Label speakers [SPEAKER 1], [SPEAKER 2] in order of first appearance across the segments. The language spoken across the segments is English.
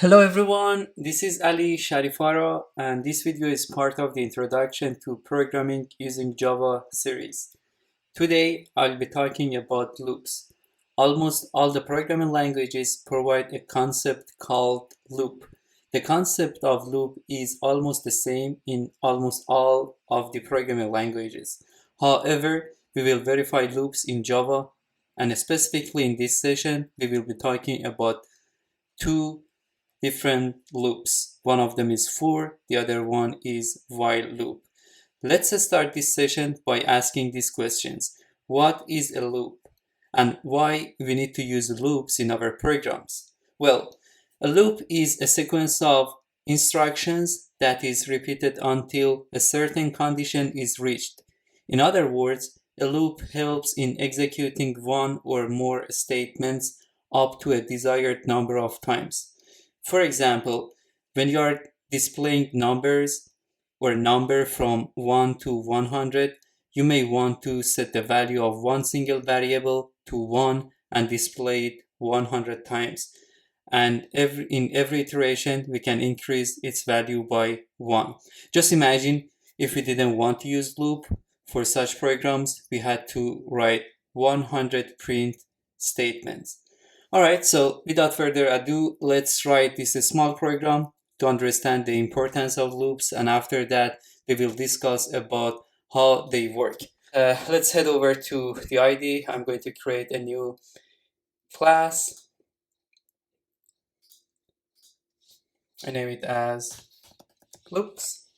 [SPEAKER 1] Hello everyone, this is Ali Sharifara and this video is part of the Introduction to Programming Using Java series. Today I'll be talking about loops. Almost all the programming languages provide a concept called loop. The concept of loop is almost the same in almost all of the programming languages. However, we will verify loops in Java, and specifically in this session we will be talking about two different loops. One of them is for, the other one is while loop. Let's start this session by asking these questions. What is a loop? And why we need to use loops in our programs? Well, a loop is a sequence of instructions that is repeated until a certain condition is reached. In other words, a loop helps in executing one or more statements up to a desired number of times. For example, when you are displaying numbers or number from 1 to 100, you may want to set the value of one single variable to 1 and display it 100 times. And in every iteration, we can increase its value by 1. Just imagine if we didn't want to use loop for such programs, we had to write 100 print statements. Alright, so without further ado, let's write this small program to understand the importance of loops, and after that we will discuss about how they work. Let's head over to the IDE. I'm going to create a new class. I name it as loops.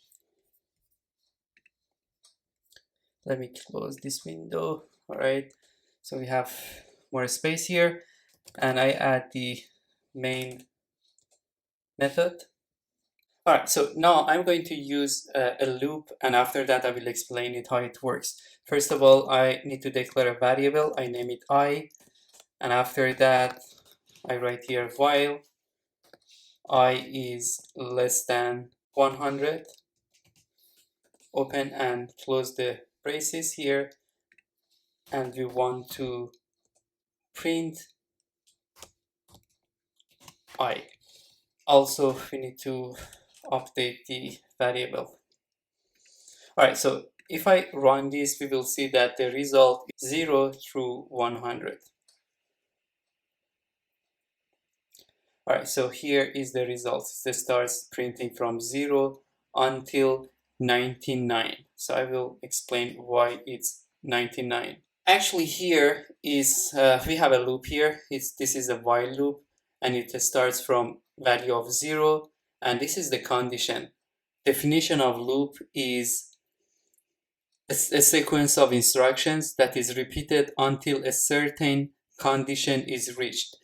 [SPEAKER 1] Let me close this window. Alright, so we have more space here, and I add the main method. Alright, so now I'm going to use a loop, and after that I will explain it how it works. First of all, I need to declare a variable. I name it I, and after that I write here while I is less than 100, open and close the braces here, and we want to print I. Also, we need to update the variable. Alright, so if I run this, we will see that the result is 0 through 100. Alright, so here is the result. It starts printing from 0 until 99. So I will explain why it's 99. Actually, here is we have a loop here. This is a while loop, and it starts from value of 0, and this is the condition. Definition of loop is a sequence of instructions that is repeated until a certain condition is reached.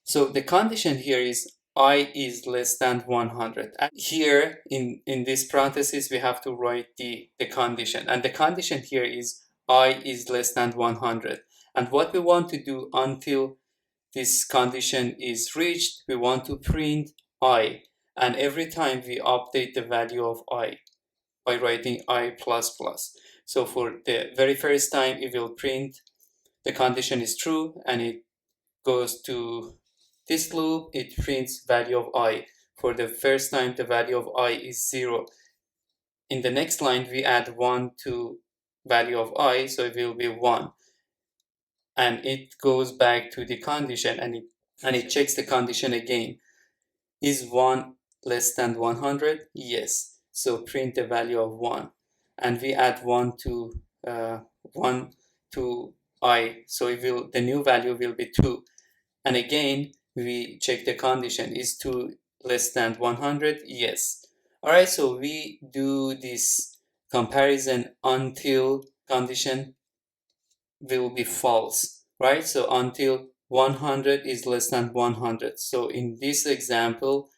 [SPEAKER 1] So the condition here is I is less than 100. And here in this parenthesis we have to write the condition, and the condition here is I is less than 100. And what we want to do until this condition is reached, we want to print I, and every time we update the value of I by writing I++. So for the very first time it will print the condition is true, and it goes to this loop, it prints value of I. For the first time the value of I is 0. In the next line we add 1 to value of I, so it will be 1. And it goes back to the condition, and it checks the condition again. Is 1 less than 100? Yes. So print the value of 1. And we add 1 to I, so the new value will be 2. And again we check the condition. Is 2 less than 100? Yes. Alright, so we do this comparison until condition will be false, right? So until 100 is less than 100. So in this example,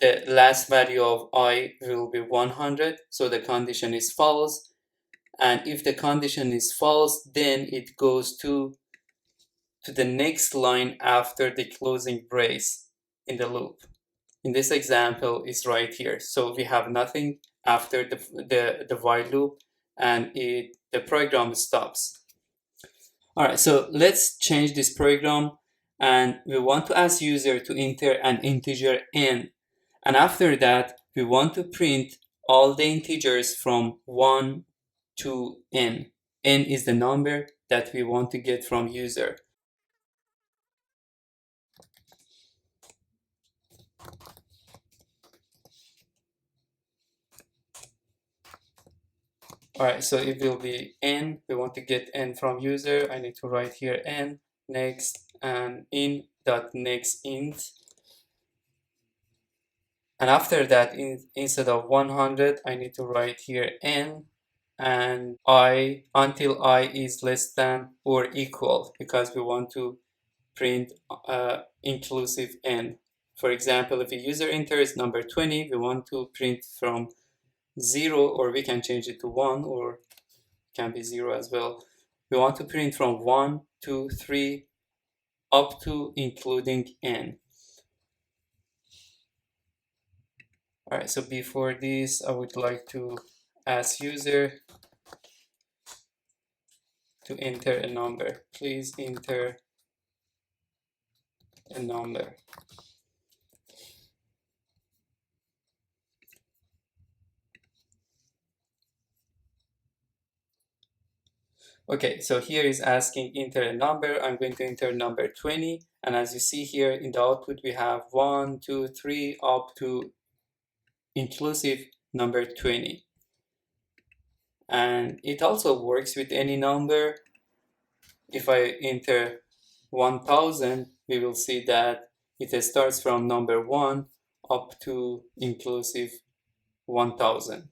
[SPEAKER 1] the last value of I will be 100, so the condition is false. And if the condition is false, then it goes to the next line after the closing brace in the loop. In this example is right here. So we have nothing after the while loop, and the program stops. Alright, so let's change this program and we want to ask user to enter an integer n. And after that, we want to print all the integers from 1 to n. N is the number that we want to get from user. All right, so it will be n. We want to get n from user. I need to write here n, next, and in dot next int. And after that, instead of 100, I need to write here n and I until I is less than or equal, because we want to print inclusive n. For example, if a user enters number 20, we want to print from 0, or we can change it to 1, or can be 0 as well. We want to print from 1, 2, 3, up to including n. All right, so before this, I would like to ask user to enter a number. Please enter a number. Okay, so here is asking enter a number. I'm going to enter number 20. And as you see here in the output, we have 1, 2, 3, up to inclusive number 20. And it also works with any number. If I enter 1000, we will see that it starts from number 1 up to inclusive 1000.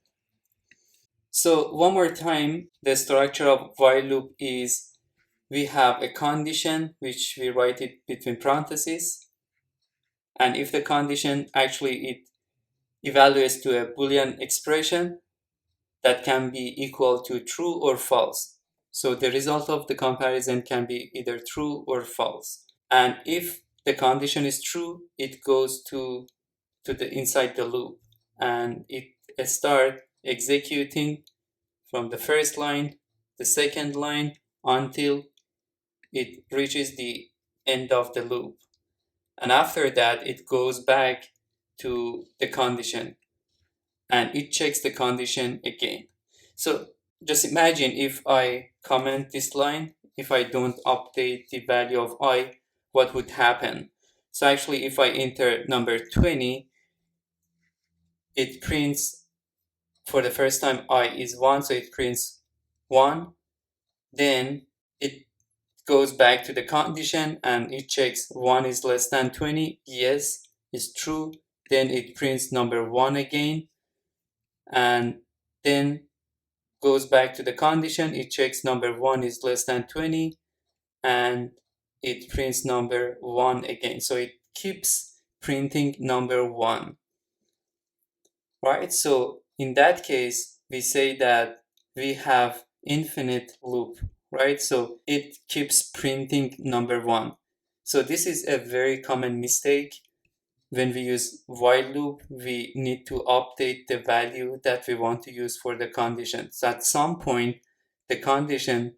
[SPEAKER 1] So one more time, the structure of while loop is we have a condition which we write it between parentheses, and if the condition actually it evaluates to a Boolean expression that can be equal to true or false. So the result of the comparison can be either true or false. And if the condition is true, it goes to the inside the loop, and it starts executing from the first line, the second line, until it reaches the end of the loop. And after that, it goes back to the condition and it checks the condition again. So just imagine if I comment this line, if I don't update the value of I, what would happen? So actually, if I enter number 20, it prints for the first time I is 1, so it prints 1. Then it goes back to the condition and it checks 1 is less than 20. Yes, it's true. Then it prints number 1 again, and then goes back to the condition. It checks number 1 is less than 20, and it prints number 1 again. So it keeps printing number 1, right? So in that case, we say that we have infinite loop, right? So it keeps printing number 1. So this is a very common mistake. When we use while loop, we need to update the value that we want to use for the condition. So at some point, the condition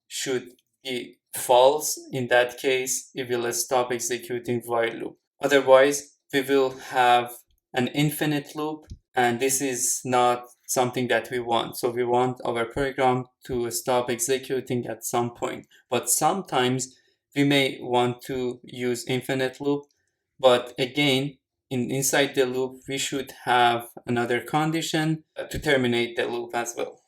[SPEAKER 1] should be false. In that case, it will stop executing while loop. Otherwise, we will have an infinite loop, and this is not something that we want. So we want our program to stop executing at some point. But sometimes we may want to use infinite loop, but again, inside the loop, we should have another condition to terminate the loop as well.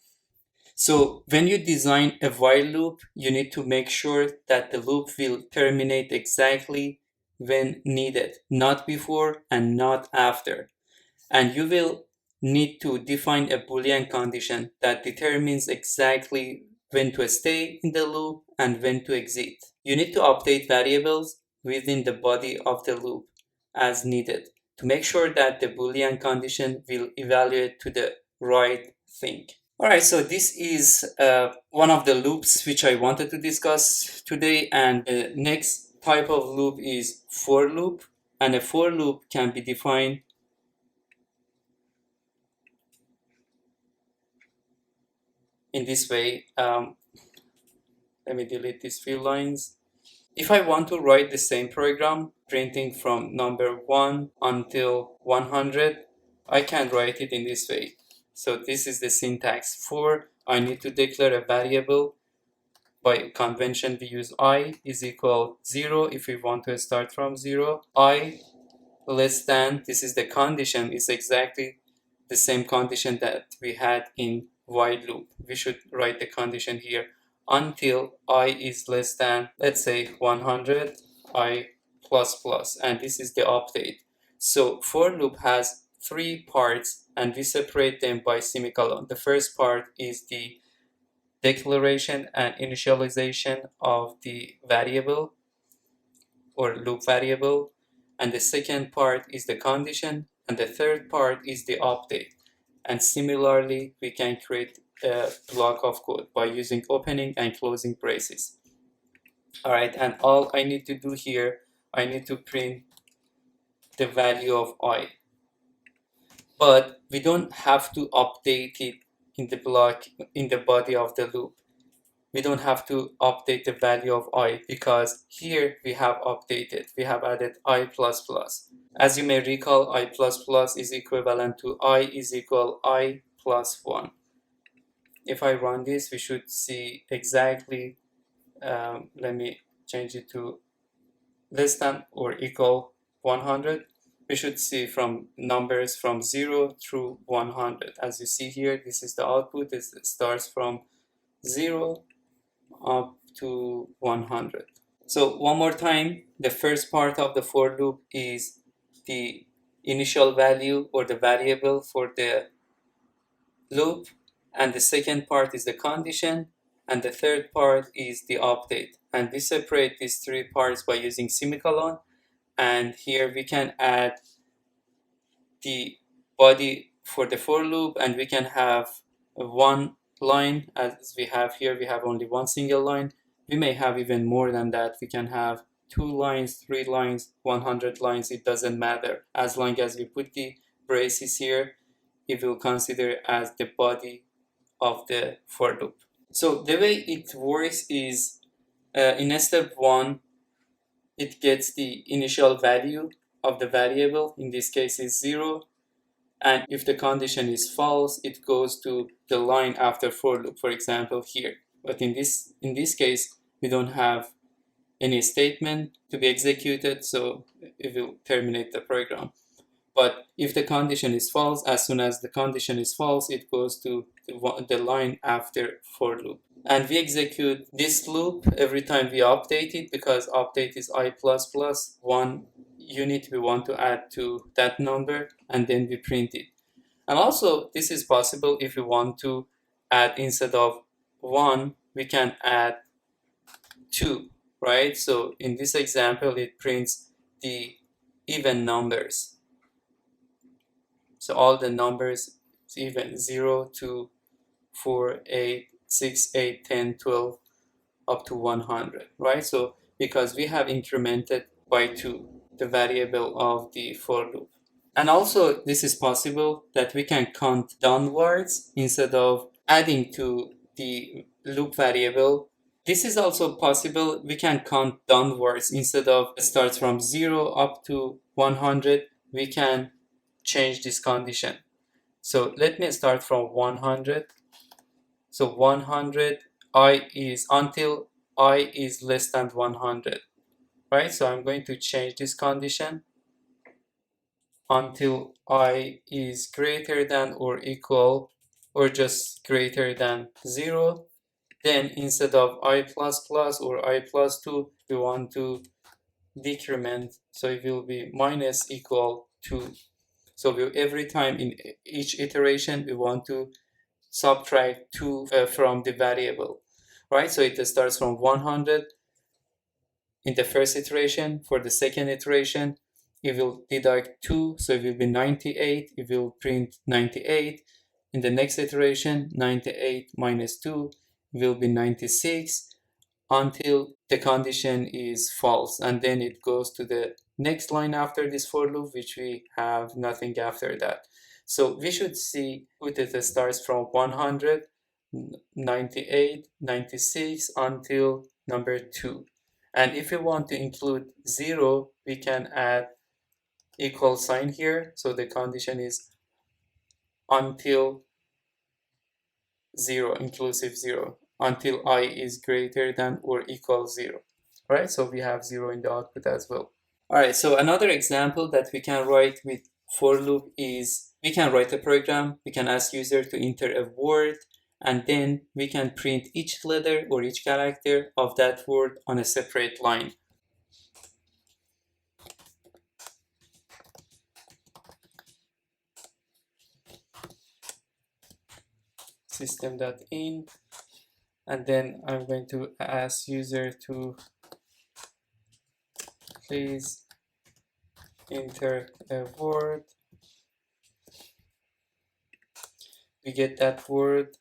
[SPEAKER 1] So when you design a while loop, you need to make sure that the loop will terminate exactly when needed, not before and not after. And you will need to define a Boolean condition that determines exactly when to stay in the loop and when to exit. You need to update variables within the body of the loop as needed to make sure that the Boolean condition will evaluate to the right thing. All right, so this is one of the loops which I wanted to discuss today, and the next type of loop is for loop, and a for loop can be defined in this way. Let me delete these few lines. If I want to write the same program, printing from number 1 until 100, I can write it in this way. So this is the syntax. For I need to declare a variable. By convention, we use I is equal 0 if we want to start from 0. I less than, this is the condition, is exactly the same condition that we had in while loop. We should write the condition here until I is less than, let's say 100, I plus plus, and this is the update. So for loop has three parts and we separate them by semicolon. The first part is the declaration and initialization of the variable or loop variable, and the second part is the condition, and the third part is the update. And similarly, we can create a block of code by using opening and closing braces. All right, and all I need to do here, I need to print the value of I. But we don't have to update it in the block, in the body of the loop. We don't have to update the value of I because here we have updated, we have added I plus plus. As you may recall, I plus plus is equivalent to I is equal I plus 1. If I run this, we should see exactly, let me change it to less than or equal 100. We should see from numbers from 0 through 100. As you see here, this is the output. It starts from 0 up to 100. So one more time, the first part of the for loop is the initial value or the variable for the loop, and the second part is the condition, and the third part is the update. And we separate these three parts by using semicolon, and here we can add the body for the for loop, and we can have one line. As we have here, we have only one single line. We may have even more than that. We can have 2 lines, 3 lines, 100 lines. It doesn't matter. As long as we put the braces here, it will consider as the body of the for loop. So the way it works is in step 1, it gets the initial value of the variable. In this case is 0. And if the condition is false, it goes to the line after for loop, for example here. But in this case, we don't have any statement to be executed, so it will terminate the program. But if the condition is false, as soon as the condition is false, it goes to the line after for loop. And we execute this loop every time we update it, because update is I plus plus 1 unit we want to add to that number, and then we print it. And also, this is possible if we want to add, instead of 1, we can add 2, right? So in this example, it prints the even numbers. So all the numbers is even 0, 2, 4, 8, 6, 8, 10, 12, up to 100, right? So because we have incremented by 2 the variable of the for loop. And also, this is possible that we can count downwards instead of adding to the loop variable. This is also possible. We can count downwards instead of start from 0 up to 100. We can change this condition. So let me start from 100. So 100, I is until I is less than 100, right? So I'm going to change this condition until I is greater than or equal or just greater than 0. Then instead of I plus plus or I plus 2, we want to decrement, so it will be minus equal 2. So every time in each iteration we want to subtract 2 from the variable, right? So it starts from 100 in the first iteration. For the second iteration, it will deduct 2, so it will be 98. It will print 98. In the next iteration, 98 minus 2 will be 96 until the condition is false, and then it goes to the next line after this for loop, which we have nothing after that. So we should see it starts from 100, 98, 96 until number 2. And if we want to include 0, we can add equal sign here. So the condition is until 0, inclusive 0, until I is greater than or equal 0. All right, so we have 0 in the output as well. All right, so another example that we can write with for loop is we can write a program, we can ask user to enter a word, and then we can print each letter or each character of that word on a separate line. System.in, and then I'm going to ask user to please enter a word. We get that word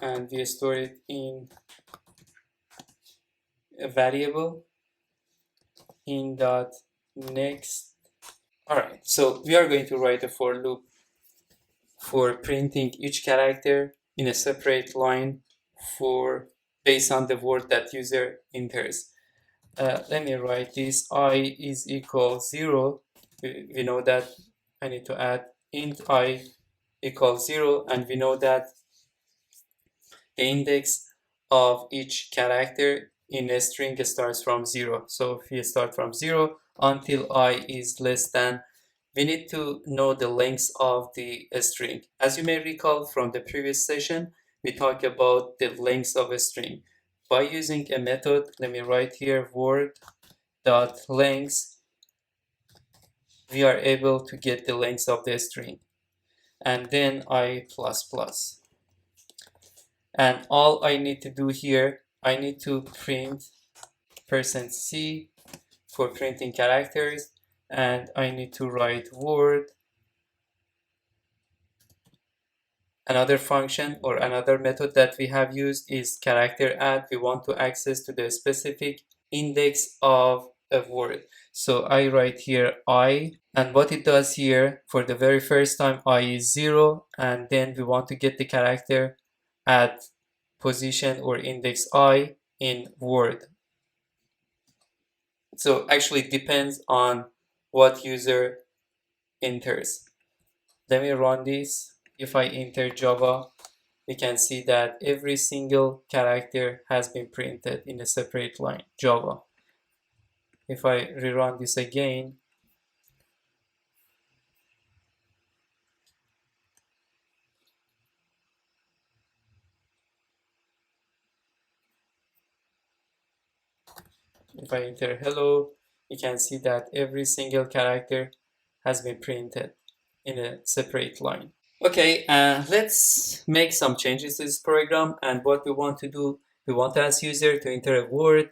[SPEAKER 1] and we store it in a variable in dot next. All right, so we are going to write a for loop for printing each character in a separate line for based on the word that user enters. Let me write this. I is equal 0. We know that I need to add int I equals 0, and we know that the index of each character in a string starts from 0. So if we start from 0 until I is less than, we need to know the length of the string. As you may recall from the previous session, we talked about the length of a string. By using a method, let me write here word.length, we are able to get the length of the string. And then I plus plus. And all I need to do here, I need to print %c for printing characters, and I need to write word. Another function or another method that we have used is character add. We want to access to the specific index of a word. So I write here I, and what it does here, for the very first time I is 0, and then we want to get the character at position or index I in word. So actually it depends on what user enters. Let me run this. If I enter Java, we can see that every single character has been printed in a separate line, Java. If I rerun this again, if I enter hello, you can see that every single character has been printed in a separate line. Okay, let's make some changes to this program, and what we want to do, we want to ask user to enter a word,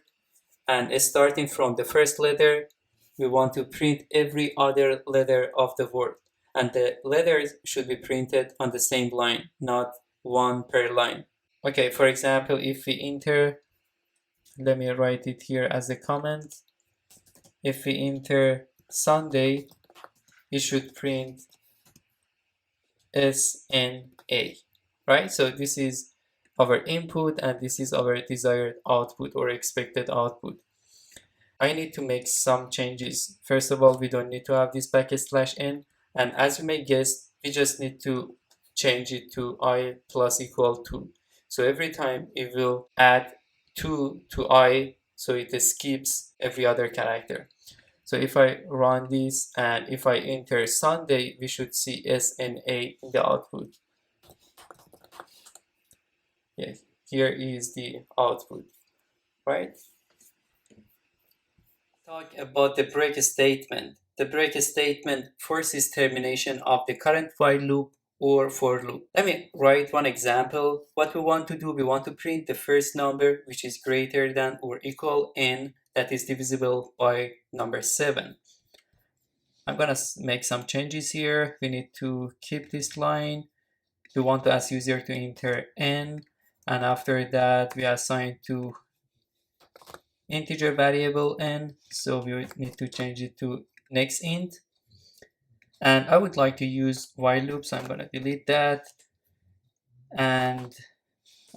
[SPEAKER 1] and starting from the first letter, we want to print every other letter of the word, and the letters should be printed on the same line, not one per line. Okay, for example, if we enter, let me write it here as a comment. If we enter Sunday, it should print SNA, right? So this is our input and this is our desired output or expected output. I need to make some changes. First of all, we don't need to have this \n, and as you may guess, we just need to change it to I plus equal 2. So every time it will add 2 to I, so it skips every other character. So if I run this and if I enter Sunday, we should see SNA in the output. Yes, here is the output, right? Talk about the break statement. The break statement forces termination of the current while loop or for loop. Let me write one example. What we want to do, we want to print the first number which is greater than or equal n that is divisible by number 7. I'm gonna make some changes here. We need to keep this line. We want to ask user to enter n, and after that we assign to integer variable n, so we need to change it to next int. And I would like to use while loop, so I'm going to delete that, and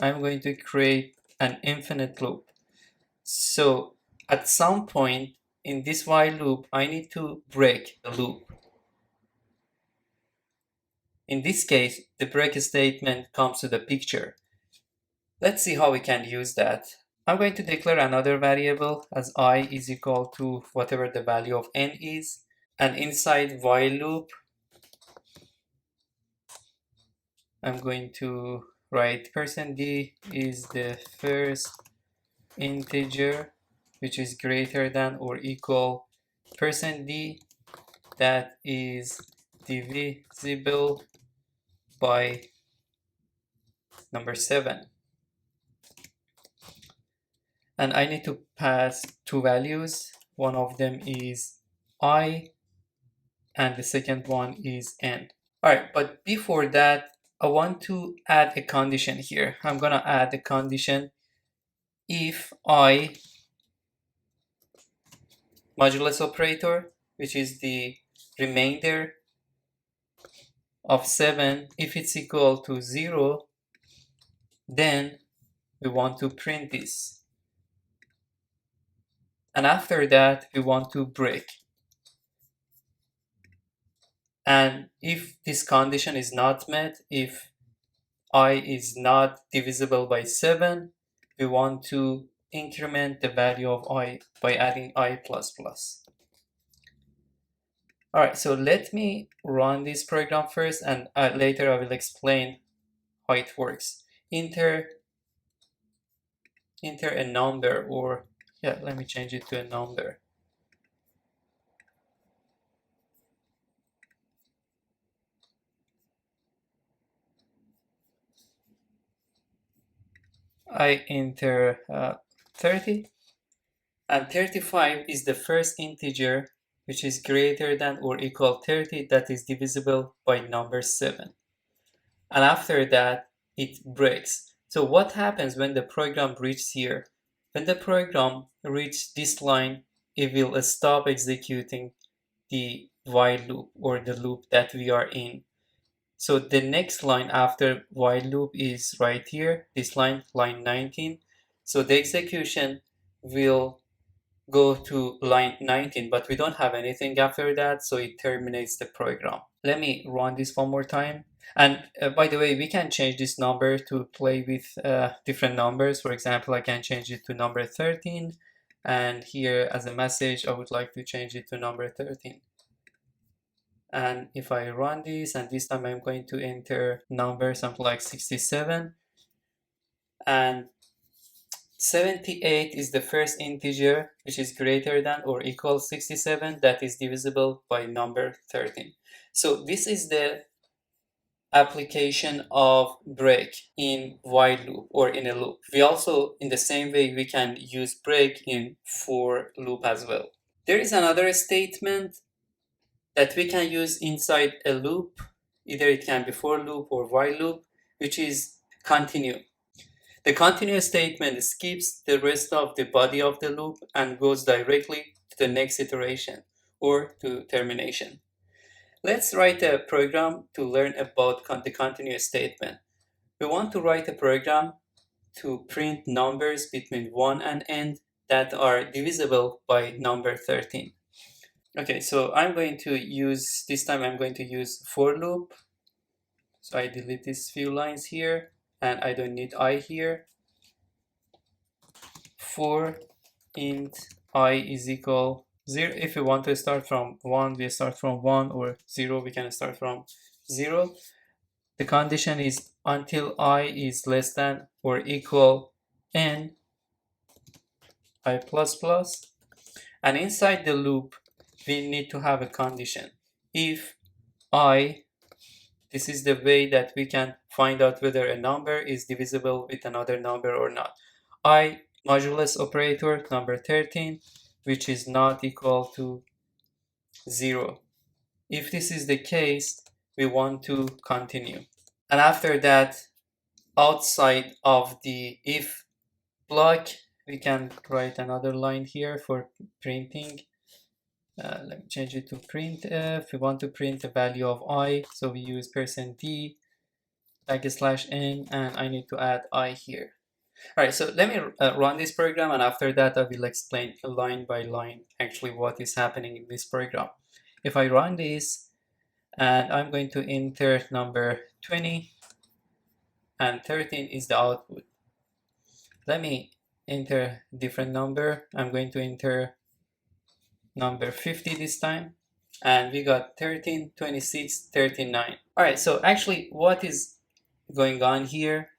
[SPEAKER 1] I'm going to create an infinite loop. So at some point in this while loop, I need to break the loop. In this case, the break statement comes to the picture. Let's see how we can use that. I'm going to declare another variable as I is equal to whatever the value of n is. And inside while loop, I'm going to write %d is the first integer which is greater than or equal %d that is divisible by number 7. And I need to pass two values. One of them is I and the second one is n. Alright, but before that, I want to add a condition here. I'm gonna add a condition if I modulus operator, which is the remainder of 7, if it's equal to 0, then we want to print this. And after that, we want to break. And if this condition is not met, if I is not divisible by 7, we want to increment the value of I by adding I++. Alright, so let me run this program first, and later I will explain how it works. Enter a number, or yeah, let me change it to a number. I enter 30, and 35 is the first integer which is greater than or equal 30 that is divisible by number 7. And after that, it breaks. So what happens when the program reaches here? When the program reaches this line, it will stop executing the while loop or the loop that we are in. So the next line after while loop is right here, this line 19. So the execution will go to line 19, but we don't have anything after that, so it terminates the program. Let me run this one more time. And by the way, we can change this number to play with different numbers. For example, I can change it to number 13, and here as a message, I would like to change it to number 13. And if I run this, and this time I'm going to enter number something like 67, and 78 is the first integer which is greater than or equal 67 that is divisible by number 13. So this is the application of break in while loop or in a loop. We also, in the same way, we can use break in for loop as well. There is another statement that we can use inside a loop. Either it can be for loop or while loop, which is continue. The continue statement skips the rest of the body of the loop and goes directly to the next iteration or to termination. Let's write a program to learn about the continue statement. We want to write a program to print numbers between 1 and n that are divisible by number 13. Okay, so I'm going to use, this time I'm going to use for loop. So I delete these few lines here, and I don't need I here. For int I is equal 0. If we want to start from 1, we start from 1, or 0, we can start from 0. The condition is until I is less than or equal n I++. And inside the loop, we need to have a condition. If I, this is the way that we can find out whether a number is divisible with another number or not. I modulus operator number 13, which is not equal to 0. If this is the case, we want to continue. And after that, outside of the if block, we can write another line here for printing. Let me change it to printf. We want to print the value of I, so we use %d /n, and I need to add I here. All right, so let me run this program, and after that I will explain line by line actually what is happening in this program. If I run this, and I'm going to enter number 20, and 13 is the output. Let me enter different number. I'm going to enter number 50 this time, and we got 13, 26, 39. All right, so actually what is going on here?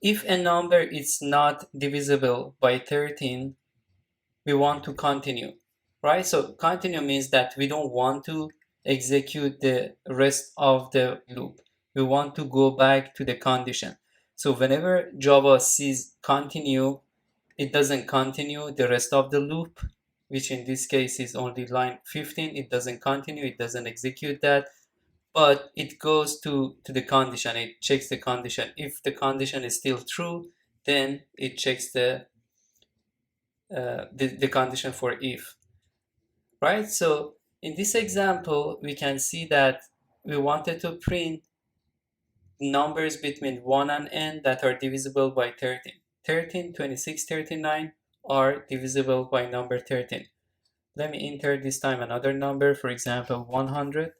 [SPEAKER 1] If a number is not divisible by 13, we want to continue, right? So continue means that we don't want to execute the rest of the loop. We want to go back to the condition. So whenever Java sees continue, it doesn't continue the rest of the loop, which in this case is only line 15. It doesn't continue, it doesn't execute that, but it goes to the condition. It checks the condition. If the condition is still true, then it checks the condition for if, right? So in this example, we can see that we wanted to print numbers between 1 and n that are divisible by 13. 13, 26, 39 are divisible by number 13. Let me enter this time another number, for example, 100.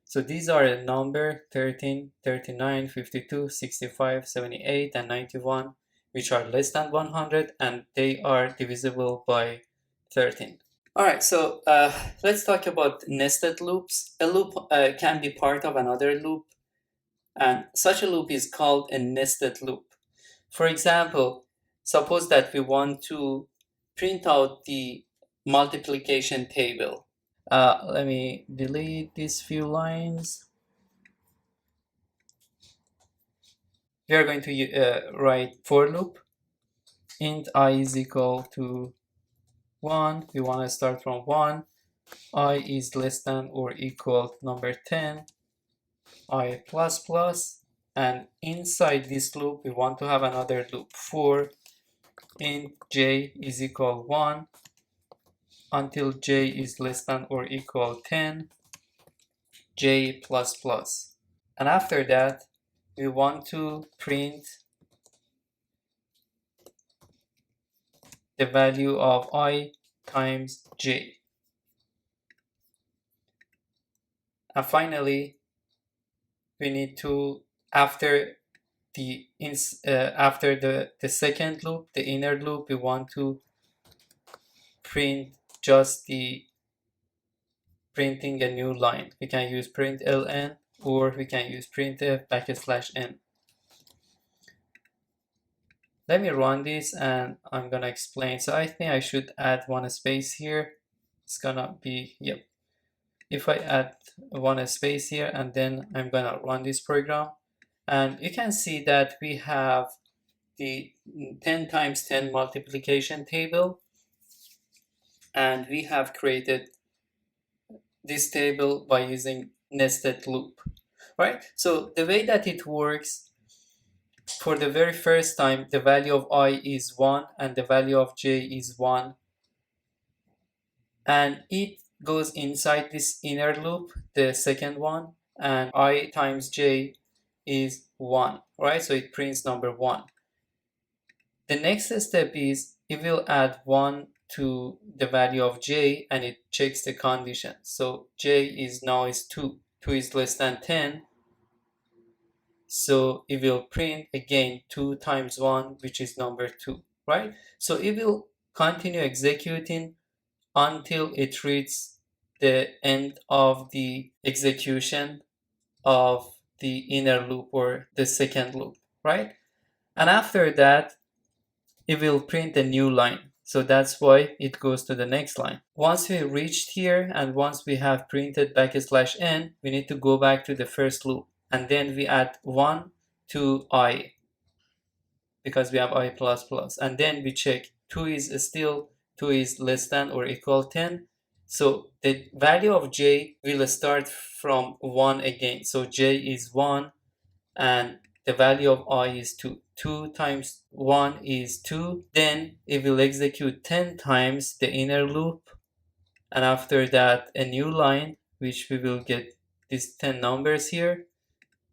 [SPEAKER 1] So these are a number 13, 39, 52, 65, 78, and 91, which are less than 100, and they are divisible by 13. All right, so let's talk about nested loops. A loop can be part of another loop, and such a loop is called a nested loop. For example, suppose that we want to print out the multiplication table. Let me delete these few lines. We are going to write for loop. Int I is equal to 1. We want to start from 1. I is less than or equal to number 10. I plus plus. And inside this loop, we want to have another loop for int j is equal 1 until j is less than or equal 10, j plus plus. And after that, we want to print the value of I times j. And finally, we need to, after the second loop, the inner loop, we want to print just the printing a new line. We can use print ln, or we can use printf \n. Let me run this and I'm gonna explain. So I think I should add one space here. It's gonna be, yep. If I add one space here, and then I'm gonna run this program, and you can see that we have the 10 times 10 multiplication table, and we have created this table by using nested loop, right? So the way that it works, for the very first time, the value of I is 1 and the value of j is 1, and it goes inside this inner loop, the second one, and I times j is 1, right? So it prints number 1. The next step is it will add 1 to the value of j, and it checks the condition. So j is now is 2. 2 is less than 10. So it will print again 2 times 1, which is number 2, right? So it will continue executing until it reaches the end of the execution of the inner loop or the second loop, right? And after that, it will print a new line. So that's why it goes to the next line. Once we reached here and once we have printed \n, we need to go back to the first loop. And then we add 1 to I because we have I plus plus. And then we check 2 is less than or equal 10. So the value of j will start from 1 again. So j is 1 and the value of I is 2. 2 times 1 is 2. Then it will execute 10 times the inner loop. And after that, a new line, which we will get these 10 numbers here.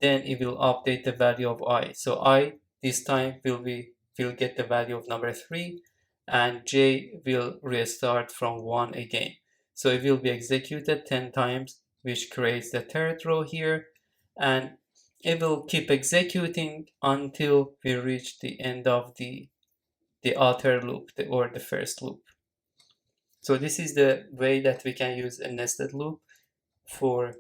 [SPEAKER 1] Then it will update the value of I. So I this time will get the value of number 3, and j will restart from 1 again. So it will be executed 10 times, which creates the third row here, and it will keep executing until we reach the end of the outer loop, or the first loop. So this is the way that we can use a nested loop for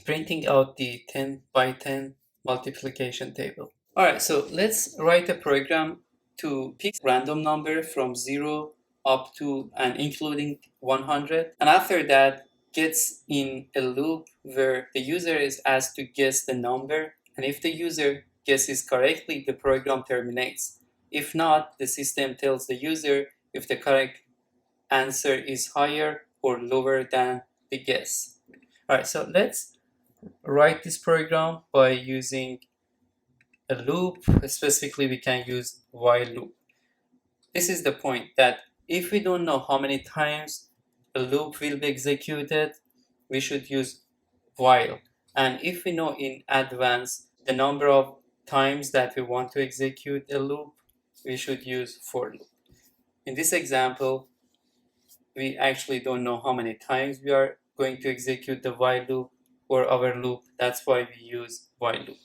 [SPEAKER 1] printing out the 10 by 10 multiplication table. Alright, so let's write a program to pick a random number from 0 up to and including 100, and after that gets in a loop where the user is asked to guess the number, and if the user guesses correctly, the program terminates. If not, the system tells the user if the correct answer is higher or lower than the guess. Alright, so let's write this program by using a loop. Specifically, we can use while loop. This is the point, that if we don't know how many times a loop will be executed, we should use while. And if we know in advance the number of times that we want to execute a loop, we should use for loop. In this example, we actually don't know how many times we are going to execute the while loop or our loop. That's why we use while loop.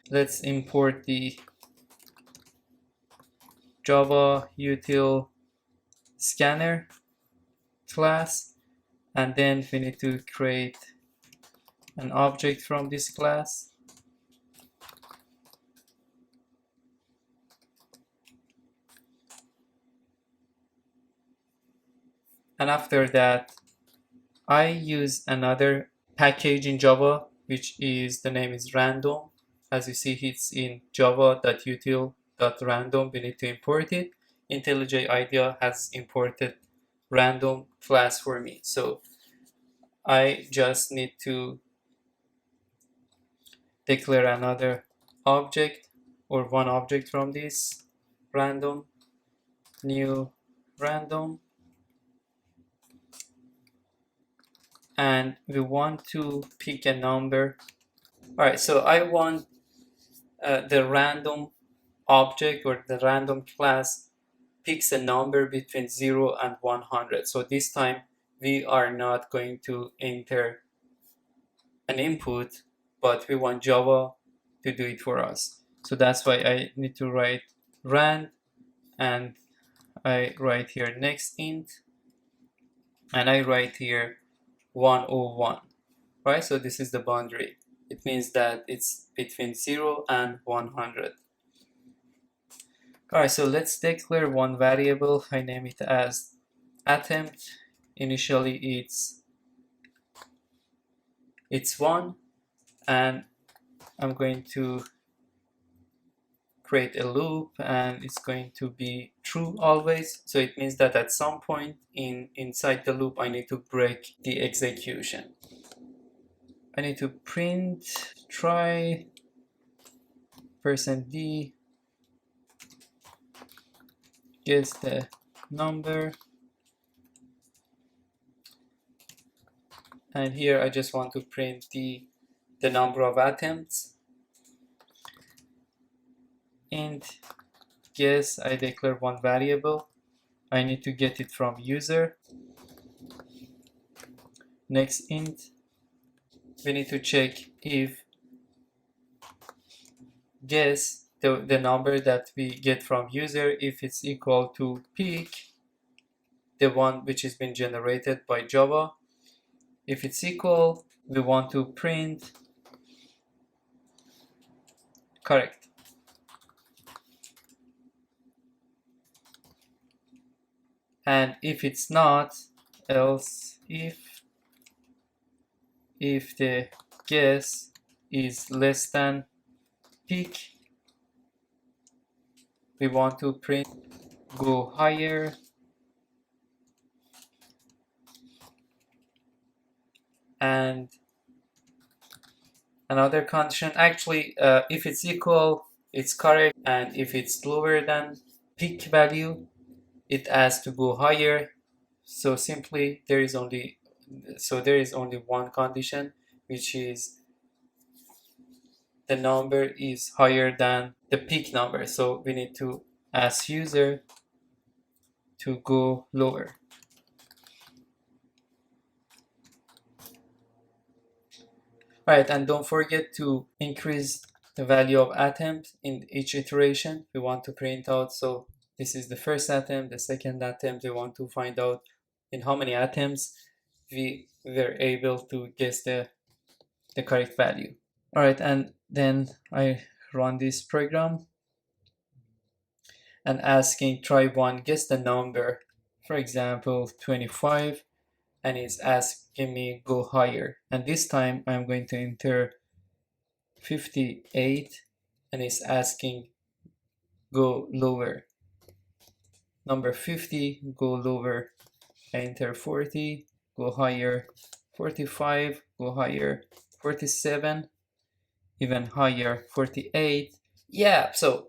[SPEAKER 1] Let's import the Java util scanner class, and then we need to create an object from this class. And after that, I use another package in Java, which is, the name is random. As you see, it's in java.util.random. We need to import it. IntelliJ IDEA has imported random class for me. So I just need to declare another object, or one object from this random, new random, and we want to pick a number. All right, so I want the random object, or the random class, picks a number between 0 and 100. So this time we are not going to enter an input, but we want Java to do it for us. So that's why I need to write rand, and I write here next int, and I write here 101, right? So this is the boundary. It means that it's between 0 and 100. Alright, so let's declare one variable. I name it as attempt. Initially it's 1, and I'm going to create a loop, and it's going to be true always. So it means that at some point inside the loop I need to break the execution. I need to print try %d guess the number, and here I just want to print the number of attempts. Int guess, I declare one variable. I need to get it from user. Next int, we need to check if guess, the number that we get from user, if it's equal to pick, the one which has been generated by Java. If it's equal, we want to print correct. And if it's not, else if the guess is less than pick, we want to print go higher, and another condition, actually if it's equal, it's correct, and if it's lower than pick value, it has to go higher. So simply there is only one condition, which is the number is higher than the peak number. So we need to ask user to go lower. Right, and don't forget to increase the value of atoms in each iteration we want to print out. So this is the first atom, the second atom. We want to find out in how many atoms we were able to guess the correct value. All right, and then I run this program and asking try one, guess the number, for example 25, and it's asking me go higher, and this time I'm going to enter 58 and it's asking go lower. Number 50, go lower. Enter 40, go higher. 45, go higher. 47, even higher. 48, yeah, so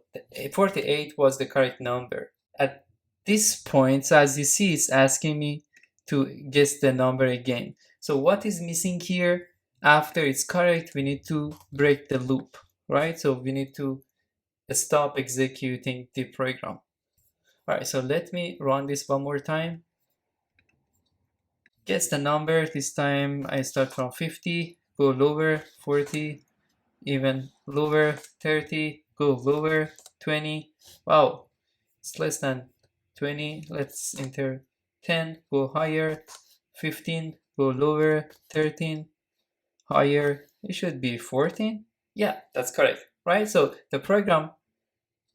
[SPEAKER 1] 48 was the correct number. At this point, so as you see, it's asking me to guess the number again. So what is missing here? After it's correct, we need to break the loop, right? So we need to stop executing the program. All right, so let me run this one more time. Guess the number. This time I start from 50, go lower. 40, even lower. 30, go lower. 20, wow, it's less than 20. Let's enter 10, go higher. 15, go lower. 13, higher. It should be 14. Yeah, that's correct, right? So the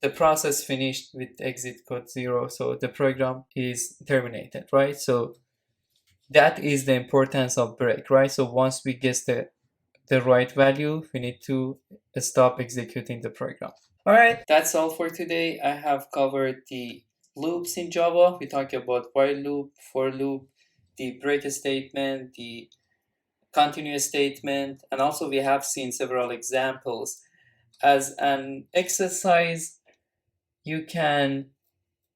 [SPEAKER 1] process finished with exit code 0. So the program is terminated, right? So that is the importance of break, right? So once we guess the right value, we need to stop executing the program. All right, that's all for today. I have covered the loops in Java. We talked about while loop, for loop, the break statement, the continuous statement, and also we have seen several examples. As an exercise, you can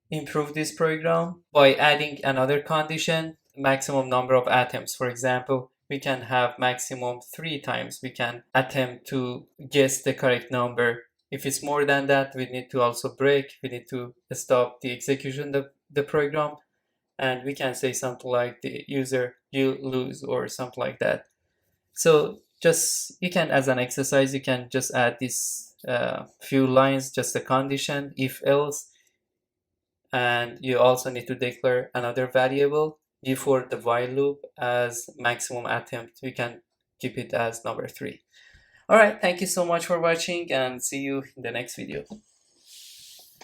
[SPEAKER 1] improve this program by adding another condition, maximum number of atoms. For example, we can have maximum 3 times we can attempt to guess the correct number. If it's more than that, we need to also break. We need to stop the execution of the program, and we can say something like the user, you lose, or something like that. So just, you can, as an exercise, you can just add this few lines, just a condition, if else, and you also need to declare another variable before the while loop as maximum attempt. We can keep it as number 3. All right, thank you so much for watching, and see you in the next video.